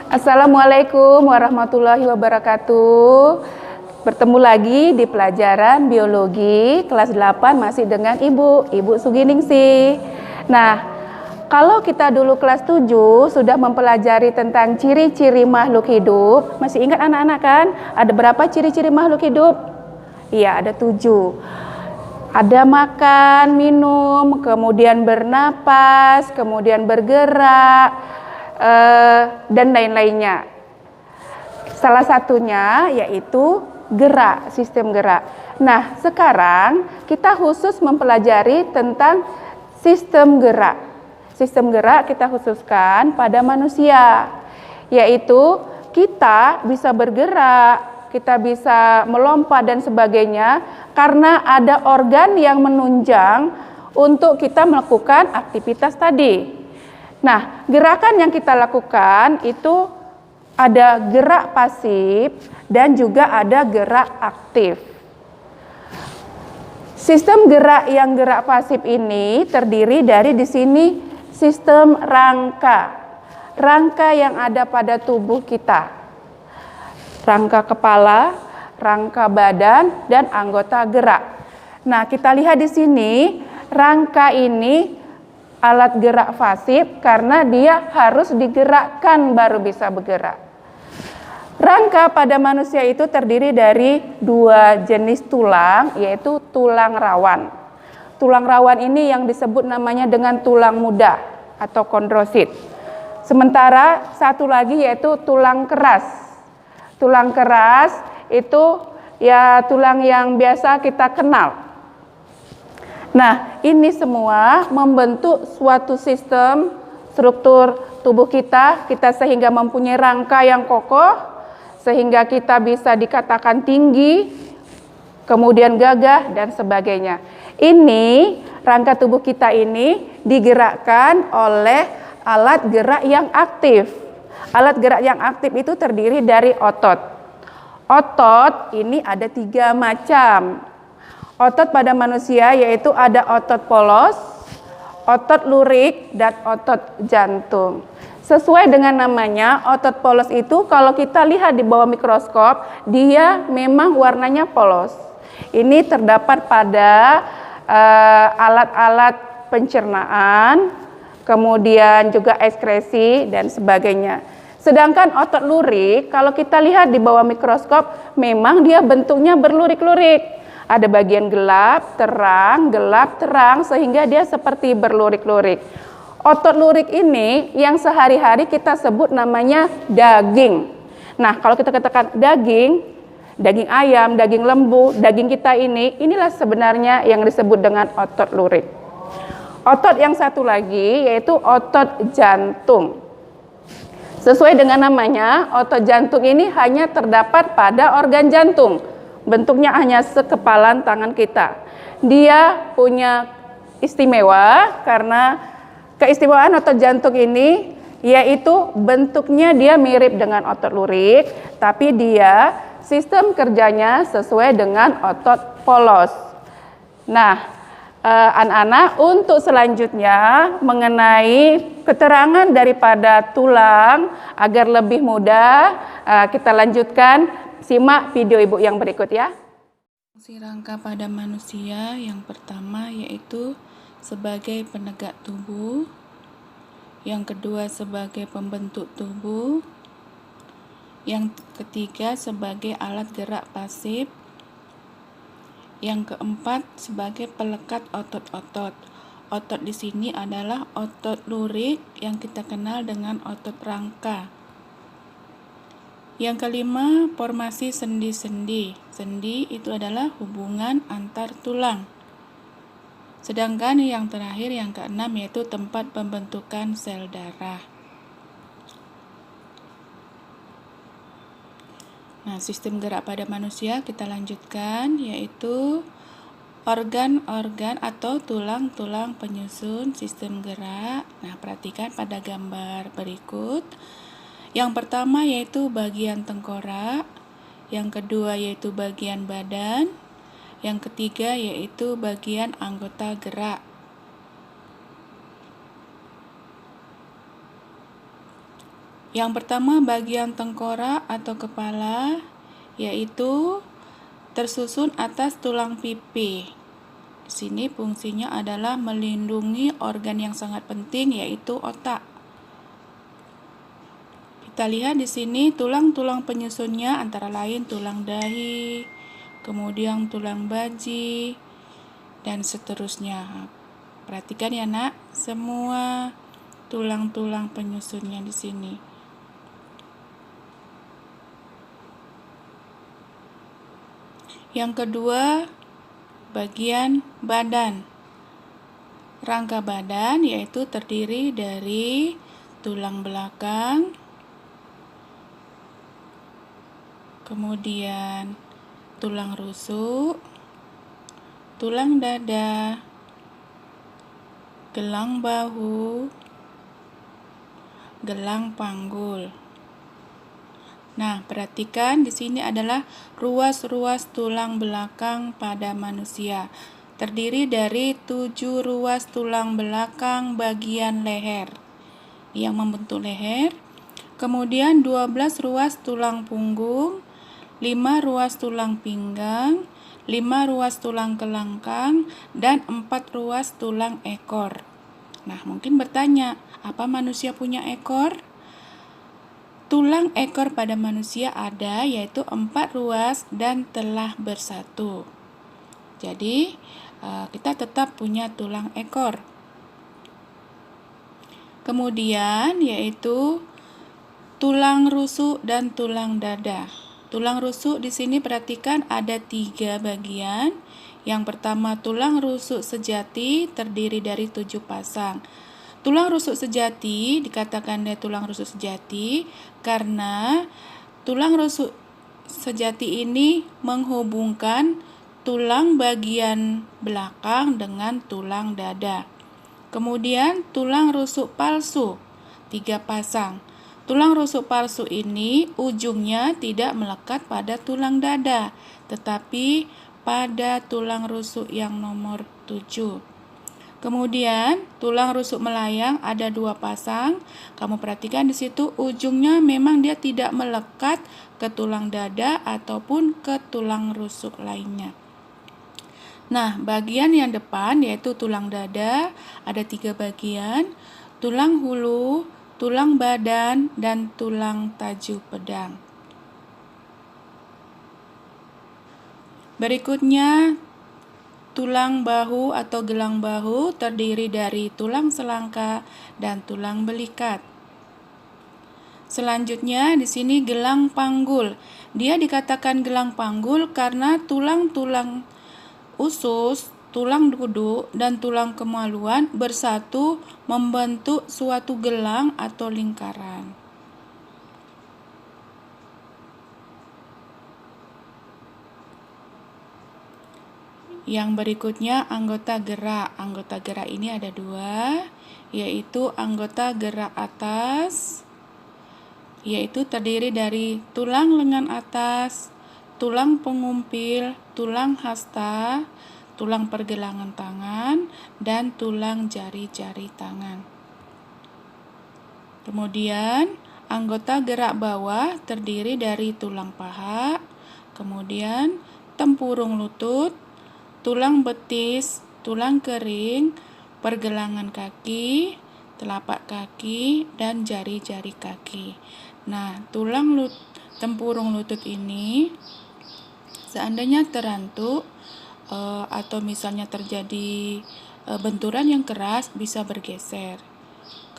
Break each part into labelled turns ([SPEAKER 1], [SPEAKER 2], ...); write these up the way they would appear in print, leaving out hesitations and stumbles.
[SPEAKER 1] Assalamualaikum warahmatullahi wabarakatuh. Bertemu lagi di pelajaran biologi kelas 8 masih dengan Ibu Suginingsih. Nah, kalau kita dulu kelas 7 sudah mempelajari tentang ciri-ciri makhluk hidup. Masih ingat anak-anak kan? Ada berapa ciri-ciri makhluk hidup? Iya, ada 7. Ada makan, minum, kemudian bernapas, kemudian bergerak, dan lain-lainnya. Salah satunya yaitu gerak, sistem gerak. Nah, sekarang kita khusus mempelajari tentang sistem gerak. Sistem gerak kita khususkan pada manusia, yaitu kita bisa bergerak, kita bisa melompat dan sebagainya karena ada organ yang menunjang untuk kita melakukan aktivitas tadi. Nah, gerakan yang kita lakukan itu ada gerak pasif dan juga ada gerak aktif. Sistem gerak yang gerak pasif ini terdiri dari di sini sistem rangka. Rangka yang ada pada tubuh kita. Rangka kepala, rangka badan, dan anggota gerak. Nah, kita lihat di sini rangka ini alat gerak pasif karena dia harus digerakkan baru bisa bergerak. Rangka pada manusia itu terdiri dari 2 jenis tulang, yaitu tulang rawan. Tulang rawan ini yang disebut namanya dengan tulang muda atau kondrosit. Sementara satu lagi yaitu tulang keras. Tulang keras itu ya tulang yang biasa kita kenal. Nah, ini semua membentuk suatu sistem struktur tubuh kita sehingga mempunyai rangka yang kokoh, sehingga kita bisa dikatakan tinggi, kemudian gagah, dan sebagainya. Ini, rangka tubuh kita ini digerakkan oleh alat gerak yang aktif. Alat gerak yang aktif itu terdiri dari otot. Otot ini ada 3 macam. Otot pada manusia yaitu ada otot polos, otot lurik, dan otot jantung. Sesuai dengan namanya, otot polos itu kalau kita lihat di bawah mikroskop, dia memang warnanya polos. Ini terdapat pada alat-alat pencernaan, kemudian juga ekskresi, dan sebagainya. Sedangkan otot lurik, kalau kita lihat di bawah mikroskop, memang dia bentuknya berlurik-lurik. Ada bagian gelap, terang, sehingga dia seperti berlurik-lurik. Otot lurik ini yang sehari-hari kita sebut namanya daging. Nah, kalau kita katakan daging ayam, daging lembu, daging kita inilah sebenarnya yang disebut dengan otot lurik. Otot yang satu lagi yaitu otot jantung. Sesuai dengan namanya, otot jantung ini hanya terdapat pada organ jantung. Bentuknya hanya sekepalan tangan kita. Dia punya istimewa karena keistimewaan otot jantung ini yaitu bentuknya dia mirip dengan otot lurik, tapi dia sistem kerjanya sesuai dengan otot polos. Nah, anak-anak, untuk selanjutnya mengenai keterangan daripada tulang agar lebih mudah, kita lanjutkan. Simak video ibu yang berikut ya.
[SPEAKER 2] Fungsi rangka pada manusia yang pertama yaitu sebagai penegak tubuh, yang kedua sebagai pembentuk tubuh, yang ketiga sebagai alat gerak pasif, yang keempat sebagai pelekat otot-otot. Otot di sini adalah otot lurik yang kita kenal dengan otot rangka. Yang kelima, formasi sendi-sendi. Sendi itu adalah hubungan antar tulang. Sedangkan yang terakhir, yang keenam, yaitu tempat pembentukan sel darah. Nah, sistem gerak pada manusia kita lanjutkan, yaitu organ-organ atau tulang-tulang penyusun sistem gerak. Nah, perhatikan pada gambar berikut. Yang pertama yaitu bagian tengkorak, yang kedua yaitu bagian badan, yang ketiga yaitu bagian anggota gerak. Yang pertama bagian tengkorak atau kepala, yaitu tersusun atas tulang pipi. Di sini fungsinya adalah melindungi organ yang sangat penting, yaitu otak. Kita lihat di sini tulang-tulang penyusunnya antara lain tulang dahi, kemudian tulang baji, dan seterusnya. Perhatikan ya nak, semua tulang-tulang penyusunnya di sini. Yang kedua, bagian badan. Rangka badan yaitu terdiri dari tulang belakang, kemudian tulang rusuk, tulang dada, gelang bahu, gelang panggul. Nah, perhatikan di sini adalah ruas-ruas tulang belakang pada manusia. Terdiri dari 7 ruas tulang belakang bagian leher yang membentuk leher, kemudian 12 ruas tulang punggung, 5 ruas tulang pinggang, 5 ruas tulang kelangkang, dan 4 ruas tulang ekor. Nah, mungkin bertanya, apa manusia punya ekor? Tulang ekor pada manusia ada, yaitu 4 ruas dan telah bersatu. Jadi, kita tetap punya tulang ekor. Kemudian, yaitu tulang rusuk dan tulang dada. Tulang rusuk di sini perhatikan ada 3 bagian. Yang pertama tulang rusuk sejati terdiri dari 7 pasang. Tulang rusuk sejati dikatakan dia tulang rusuk sejati karena tulang rusuk sejati ini menghubungkan tulang bagian belakang dengan tulang dada. Kemudian tulang rusuk palsu 3 pasang. Tulang rusuk palsu ini ujungnya tidak melekat pada tulang dada, tetapi pada tulang rusuk yang nomor 7. Kemudian tulang rusuk melayang ada 2 pasang. Kamu perhatikan di situ ujungnya memang dia tidak melekat ke tulang dada ataupun ke tulang rusuk lainnya. Nah, bagian yang depan yaitu tulang dada ada 3 bagian, tulang hulu, tulang badan, dan tulang taju pedang. Berikutnya, tulang bahu atau gelang bahu terdiri dari tulang selangka dan tulang belikat. Selanjutnya, di sini gelang panggul. Dia dikatakan gelang panggul karena tulang-tulang usus, tulang duduk, dan tulang kemaluan bersatu membentuk suatu gelang atau lingkaran. Yang berikutnya anggota gerak. Anggota gerak ini ada 2, yaitu anggota gerak atas, yaitu terdiri dari tulang lengan atas, tulang pengumpil, tulang hasta, tulang pergelangan tangan, dan tulang jari-jari tangan. Kemudian, anggota gerak bawah terdiri dari tulang paha, kemudian tempurung lutut, tulang betis, tulang kering, pergelangan kaki, telapak kaki, dan jari-jari kaki. Nah, tempurung lutut ini seandainya terantuk atau misalnya terjadi benturan yang keras bisa bergeser.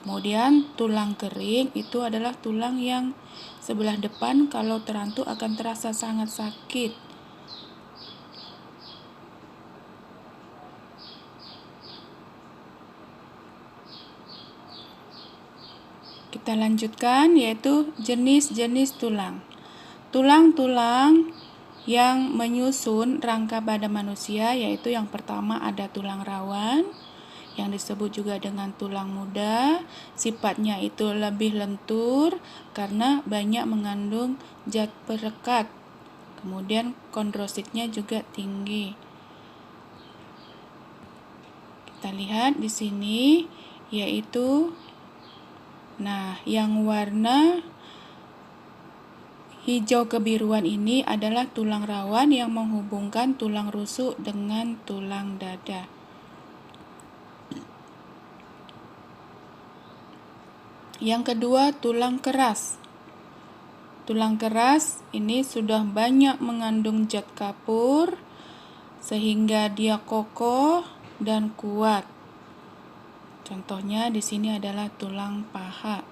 [SPEAKER 2] Kemudian tulang kering itu adalah tulang yang sebelah depan kalau terantuk akan terasa sangat sakit. Kita lanjutkan yaitu jenis-jenis tulang. Tulang-tulang yang menyusun rangka pada manusia yaitu yang pertama ada tulang rawan yang disebut juga dengan tulang muda. Sifatnya itu lebih lentur karena banyak mengandung zat perekat. Kemudian kondrositnya juga tinggi. Kita lihat di sini yaitu Nah, yang warna hijau kebiruan ini adalah tulang rawan yang menghubungkan tulang rusuk dengan tulang dada. Yang kedua, tulang keras. Tulang keras ini sudah banyak mengandung zat kapur sehingga dia kokoh dan kuat. Contohnya di sini adalah tulang paha.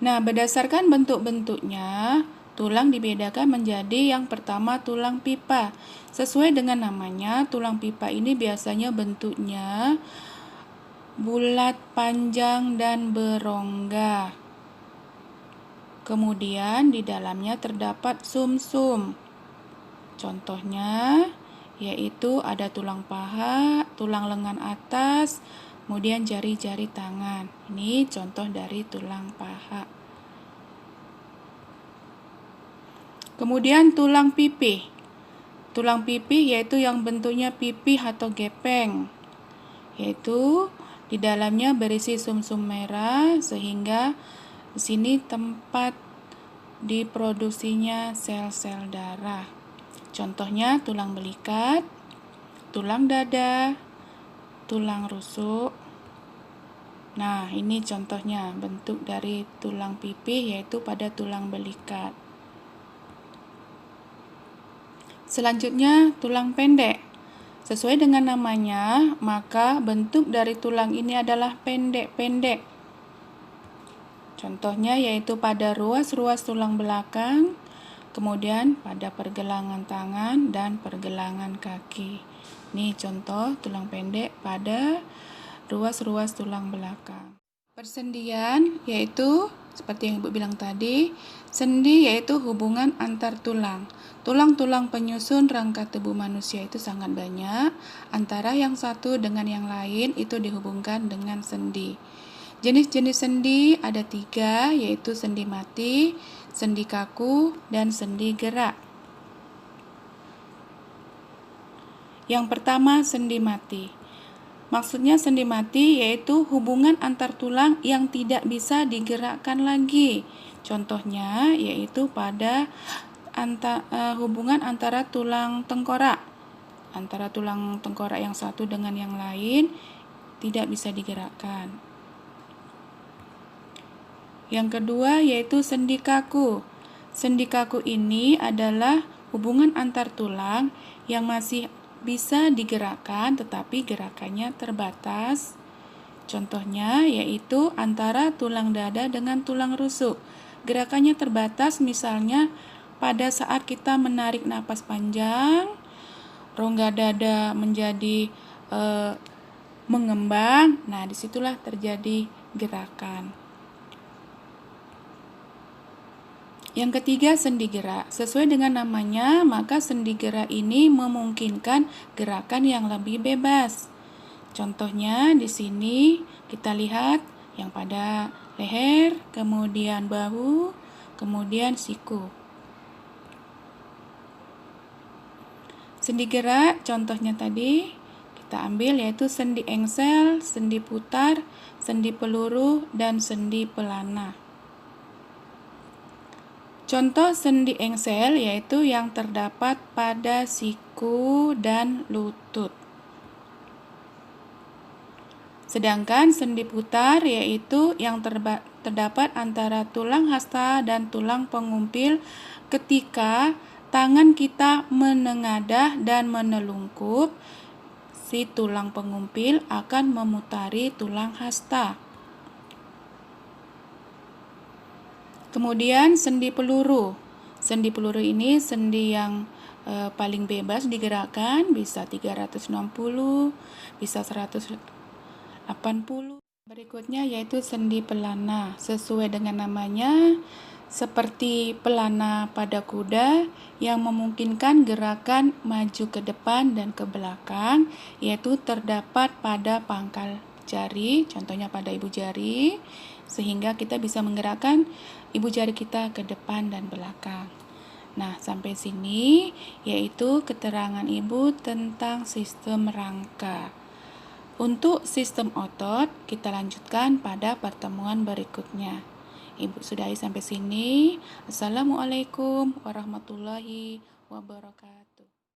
[SPEAKER 2] Nah, berdasarkan bentuk-bentuknya, tulang dibedakan menjadi yang pertama tulang pipa. Sesuai dengan namanya, tulang pipa ini biasanya bentuknya bulat, panjang, dan berongga. Kemudian di dalamnya terdapat sumsum. Contohnya yaitu ada tulang paha, tulang lengan atas, kemudian jari-jari tangan. Ini contoh dari tulang paha. Kemudian tulang pipih. Tulang pipih yaitu yang bentuknya pipih atau gepeng. Yaitu di dalamnya berisi sumsum merah sehingga di sini tempat diproduksinya sel-sel darah. Contohnya tulang belikat, tulang dada, tulang rusuk. Nah, ini contohnya bentuk dari tulang pipih yaitu pada tulang belikat. Selanjutnya, tulang pendek. Sesuai dengan namanya, maka bentuk dari tulang ini adalah pendek-pendek. Contohnya yaitu pada ruas-ruas tulang belakang, kemudian pada pergelangan tangan dan pergelangan kaki. Ini contoh tulang pendek pada ruas-ruas tulang belakang. Persendian yaitu seperti yang Ibu bilang tadi, sendi yaitu hubungan antar tulang. Tulang-tulang penyusun rangka tubuh manusia itu sangat banyak, antara yang satu dengan yang lain itu dihubungkan dengan sendi. Jenis-jenis sendi ada 3, yaitu sendi mati, sendi kaku, dan sendi gerak. Yang pertama, sendi mati. Maksudnya sendi mati yaitu hubungan antar tulang yang tidak bisa digerakkan lagi. Contohnya yaitu pada hubungan antara tulang tengkorak. Antara tulang tengkorak yang satu dengan yang lain tidak bisa digerakkan. Yang kedua yaitu sendi kaku. Sendi kaku ini adalah hubungan antar tulang yang masih bisa digerakkan tetapi gerakannya terbatas. Contohnya yaitu antara tulang dada dengan tulang rusuk. Gerakannya terbatas misalnya pada saat kita menarik napas panjang, rongga dada menjadi mengembang. Nah, disitulah terjadi gerakan. Yang ketiga, sendi gerak. Sesuai dengan namanya, maka sendi gerak ini memungkinkan gerakan yang lebih bebas. Contohnya di sini kita lihat yang pada leher, kemudian bahu, kemudian siku. Sendi gerak contohnya tadi kita ambil yaitu sendi engsel, sendi putar, sendi peluru, dan sendi pelana. Contoh sendi engsel yaitu yang terdapat pada siku dan lutut. Sedangkan sendi putar yaitu yang terdapat antara tulang hasta dan tulang pengumpil ketika tangan kita menengadah dan menelungkup, si tulang pengumpil akan memutari tulang hasta. Kemudian sendi peluru. Sendi peluru ini sendi yang paling bebas digerakkan, bisa 360, bisa 180. Berikutnya yaitu sendi pelana. Sesuai dengan namanya, seperti pelana pada kuda yang memungkinkan gerakan maju ke depan dan ke belakang, yaitu terdapat pada pangkal jari, contohnya pada ibu jari, sehingga kita bisa menggerakkan ibu jari kita ke depan dan belakang. Nah, sampai sini yaitu keterangan Ibu tentang sistem rangka. Untuk sistem otot, kita lanjutkan pada pertemuan berikutnya. Ibu sudahi sampai sini. Assalamualaikum warahmatullahi wabarakatuh.